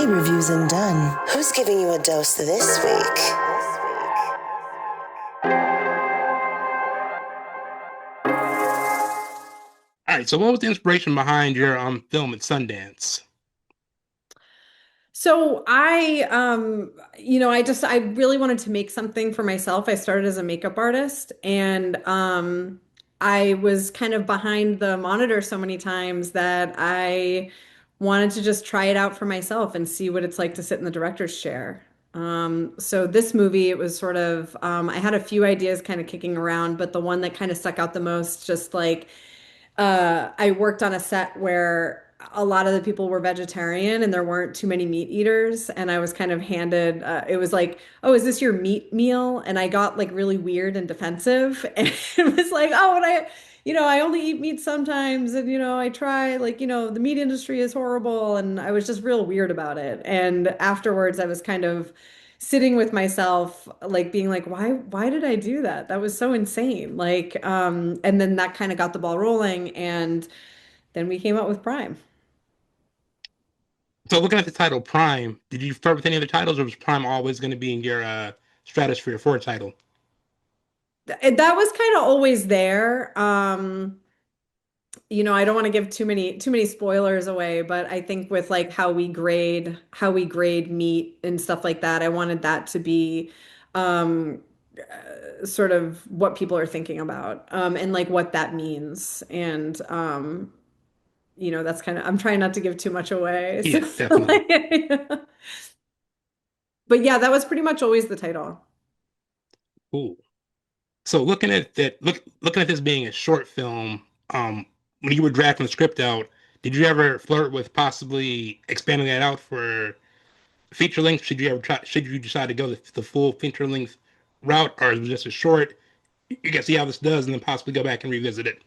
Hey, Reviews and Done. Who's giving you a dose this week? All right, so what was the inspiration behind your film at Sundance? I really wanted to make something for myself. I started as a makeup artist and I was kind of behind the monitor so many times that I wanted to just try it out for myself and see what it's like to sit in the director's chair. So this movie, it was sort of, I had a few ideas kind of kicking around, but the one that kind of stuck out the most, just like I worked on a set where a lot of the people were vegetarian and there weren't too many meat eaters. And I was kind of handed, it was like, oh, is this your meat meal? And I got like really weird and defensive. And it was like, oh, and I only eat meat sometimes. And, I try, like, the meat industry is horrible. And I was just real weird about it. And afterwards, I was kind of sitting with myself, like being like, why did I do that? That was so insane. And then that kind of got the ball rolling, and then we came up with Prime. So looking at the title Prime, did you start with any other titles, or was Prime always going to be in your stratosphere for a title? That was kind of always there. I don't want to give too many spoilers away, but I think with like how we grade meat and stuff like that, I wanted that to be um sort of what people are thinking about, and like what that means. And that's kind of, I'm trying not to give too much away. So, Yeah, definitely. but yeah, that was pretty much always the title. Cool. So looking at this being a short film, when you were drafting the script out, did you ever flirt with possibly expanding that out for feature length? Should you decide to go the full feature length route, or is it just a short? You can see how this does, and then possibly go back and revisit it.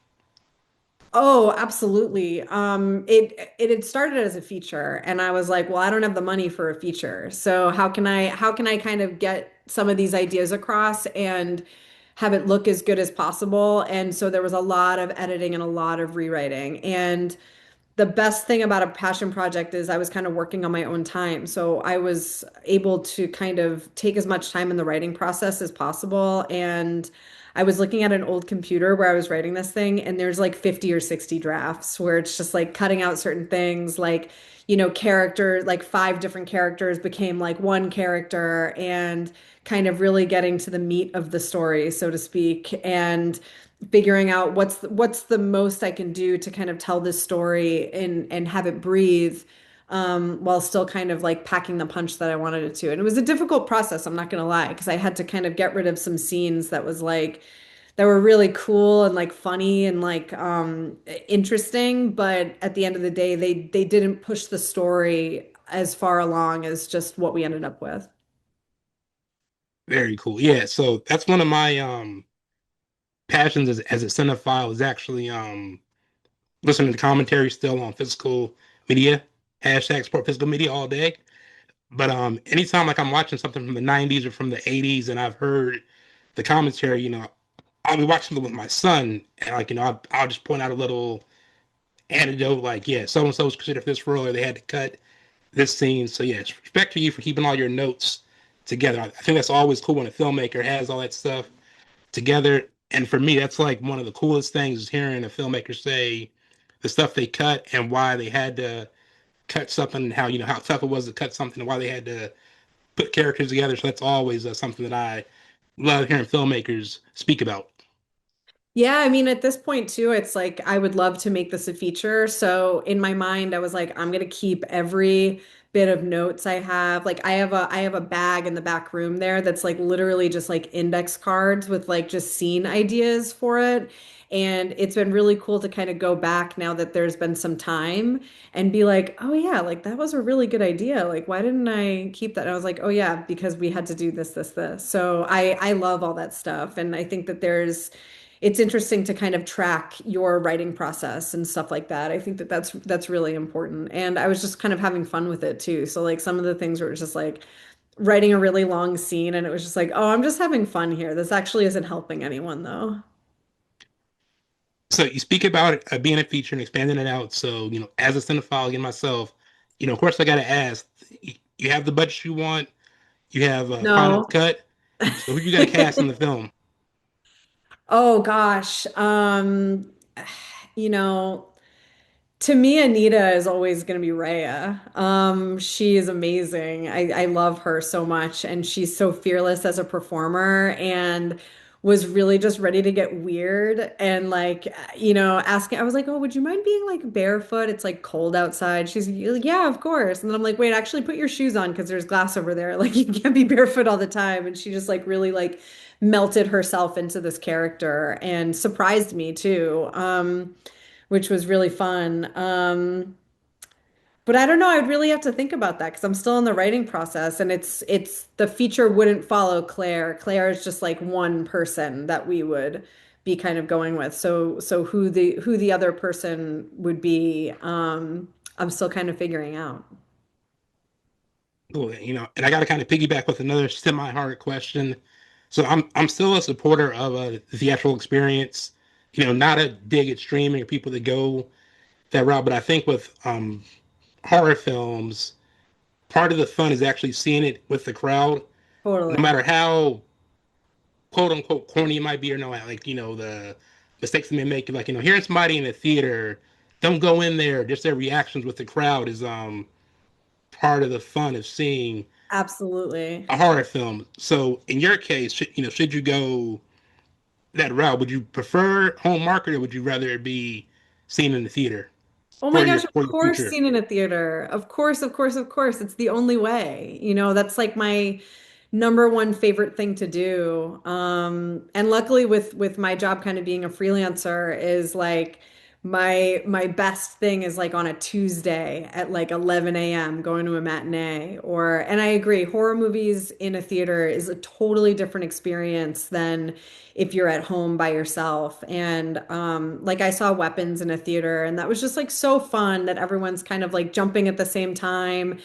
Oh, absolutely. It had started as a feature, and I was like, well, I don't have the money for a feature. So how can I kind of get some of these ideas across and have it look as good as possible? And so there was a lot of editing and a lot of rewriting. And the best thing about a passion project is I was kind of working on my own time. So I was able to kind of take as much time in the writing process as possible. And I was looking at an old computer where I was writing this thing, and there's like 50 or 60 drafts where it's just like cutting out certain things, like, character, like five different characters became like one character, and kind of really getting to the meat of the story, so to speak. And figuring out what's the most I can do to kind of tell this story and have it breathe, while still kind of like packing the punch that I wanted it to. And it was a difficult process, I'm not gonna lie, because I had to kind of get rid of some scenes that were really cool and like funny and like interesting, but at the end of the day, they didn't push the story as far along as just what we ended up with. Very cool. Yeah, so that's one of my passions as a cinephile is actually listening to commentary still on physical media. Hashtag support physical media all day. But anytime like I'm watching something from the 90s or from the 80s and I've heard the commentary, I'll be watching it with my son and like, I'll just point out a little anecdote like, yeah, so and so was considered for this role or they had to cut this scene. So yeah, respect to you for keeping all your notes together. I think that's always cool when a filmmaker has all that stuff together. And for me, that's like one of the coolest things is hearing a filmmaker say the stuff they cut and why they had to cut something, and how how tough it was to cut something, and why they had to put characters together. So that's always something that I love hearing filmmakers speak about. Yeah, I mean, at this point too, it's like I would love to make this a feature. So in my mind, I was like, I'm gonna keep every bit of notes I have. Like I have a bag in the back room there that's like literally just like index cards with like just scene ideas for it. And it's been really cool to kind of go back now that there's been some time and be like, oh yeah, like that was a really good idea. Like, why didn't I keep that? And I was like, oh yeah, because we had to do this, this, this. So I love all that stuff. And I think that it's interesting to kind of track your writing process and stuff like that. I think that that's really important. And I was just kind of having fun with it too. So like some of the things were just like writing a really long scene, and it was just like, oh, I'm just having fun here. This actually isn't helping anyone though. So you speak about it being a feature and expanding it out. So as a cinephile again myself, Of course, I got to ask. You have the budget you want. You have a final No. cut. So who you got to cast in the film? Oh gosh. You know, to me, Anita is always going to be Rhea. She is amazing. I love her so much, and she's so fearless as a performer, and was really just ready to get weird and like, asking. I was like, "Oh, would you mind being like barefoot? It's like cold outside." She's like, "Yeah, of course." And then I'm like, "Wait, actually, put your shoes on because there's glass over there. Like, you can't be barefoot all the time." And she just like really like melted herself into this character and surprised me too. Which was really fun. But I don't know, I'd really have to think about that because I'm still in the writing process and it's the feature wouldn't follow Claire. Claire is just like one person that we would be kind of going with. So who the other person would be, I'm still kind of figuring out. Cool. And I got to kind of piggyback with another semi-hard question. So I'm still a supporter of a theatrical experience. Not a dig at streaming or people that go that route, but I think with horror films, part of the fun is actually seeing it with the crowd, no Totally. matter how quote unquote corny it might be or no, like the mistakes they may make. Like hearing somebody in a theater, don't go in there. Just their reactions with the crowd is part of the fun of seeing Absolutely. a horror film. So in your case, should you go that route? Would you prefer home market or would you rather it be seen in the theater Oh my for your gosh, of for your course, future? seen in a theater. Of course, of course, of course. It's the only way. That's like my number one favorite thing to do. And luckily with my job kind of being a freelancer is like my best thing is like on a Tuesday at like 11 a.m. going to a matinee and I agree, horror movies in a theater is a totally different experience than if you're at home by yourself. And like I saw Weapons in a theater, and that was just like so fun that everyone's kind of like jumping at the same time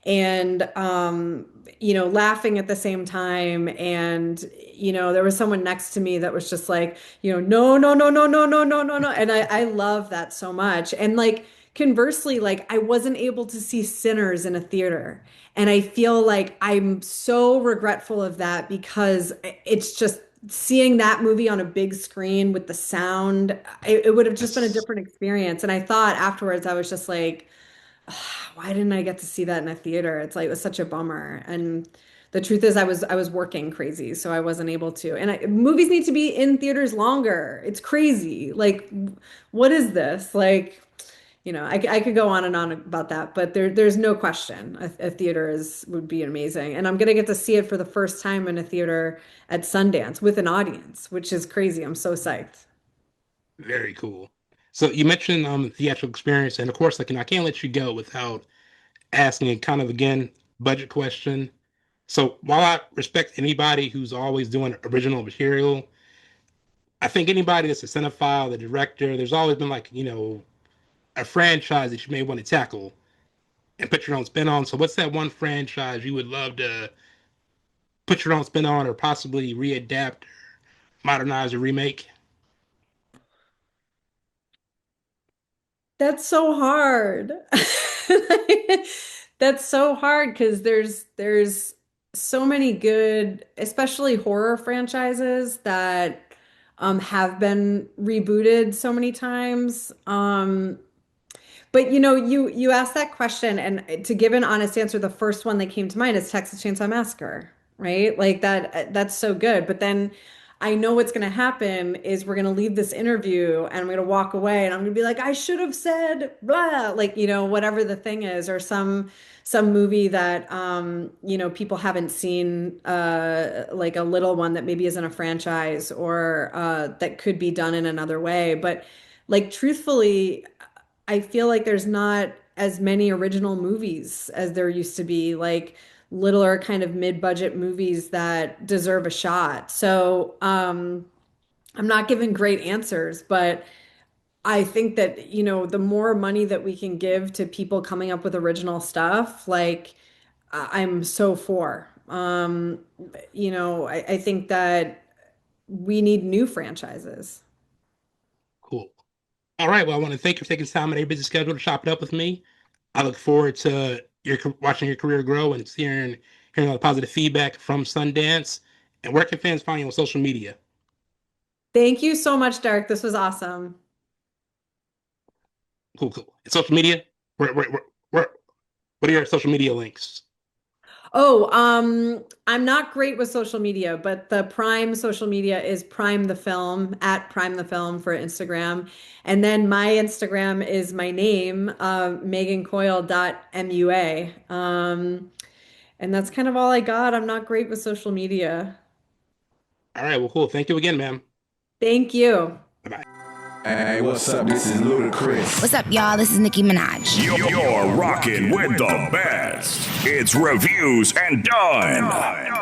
and laughing at the same time. And there was someone next to me that was just like, no, no, no, no, no, no, no, no, no. And I love that so much. And like conversely, like I wasn't able to see Sinners in a theater. And I feel like I'm so regretful of that because it's just seeing that movie on a big screen with the sound, it would have just been a That's different experience. And I thought afterwards, I was just like, why didn't I get to see that in a theater? It's like it was such a bummer. And the truth is, I was working crazy, so I wasn't able to. And movies need to be in theaters longer. It's crazy. Like, what is this? Like, I could go on and on about that, but there's no question a theater would be amazing. And I'm gonna get to see it for the first time in a theater at Sundance with an audience, which is crazy. I'm so psyched. very cool. So you mentioned theatrical experience, and of course, like I can't let you go without asking a kind of again budget question. So while I respect anybody who's always doing original material, I think anybody that's a cinephile, the director, there's always been like a franchise that you may want to tackle and put your own spin on. So what's that one franchise you would love to put your own spin on, or possibly readapt, modernize, or remake? That's so hard. That's so hard because there's so many good, especially horror franchises that have been rebooted so many times. But you asked that question, and to give an honest answer, the first one that came to mind is Texas Chainsaw Massacre, right? Like that's so good. But then I know what's going to happen is we're going to leave this interview and I'm going to walk away and I'm going to be like, I should have said blah, like whatever the thing is, or some movie that people haven't seen, like a little one that maybe isn't a franchise or that could be done in another way. But like truthfully, I feel like there's not as many original movies as there used to be, like littler kind of mid-budget movies that deserve a shot. So, I'm not giving great answers, but I think that, the more money that we can give to people coming up with original stuff, like I'm so for. I think that we need new franchises. Cool. All right. Well, I want to thank you for taking time out of your busy schedule to chop it up with me. I look forward to watching your career grow and hearing all the positive feedback from Sundance. And where can fans find you on social media? Thank you so much, Dark. This was awesome. Cool. Social media? Where, what are your social media links? Oh, I'm not great with social media, but the Prime social media is Prime the Film at Prime the Film for Instagram. And then my Instagram is my name, megancoyle.mua. And that's kind of all I got. I'm not great with social media. All right, well, cool. Thank you again, ma'am. Thank you. Bye-bye. Hey, what's up? This is Ludacris. What's up, y'all? This is Nicki Minaj. You're rocking with the best. It's Reviews and Done.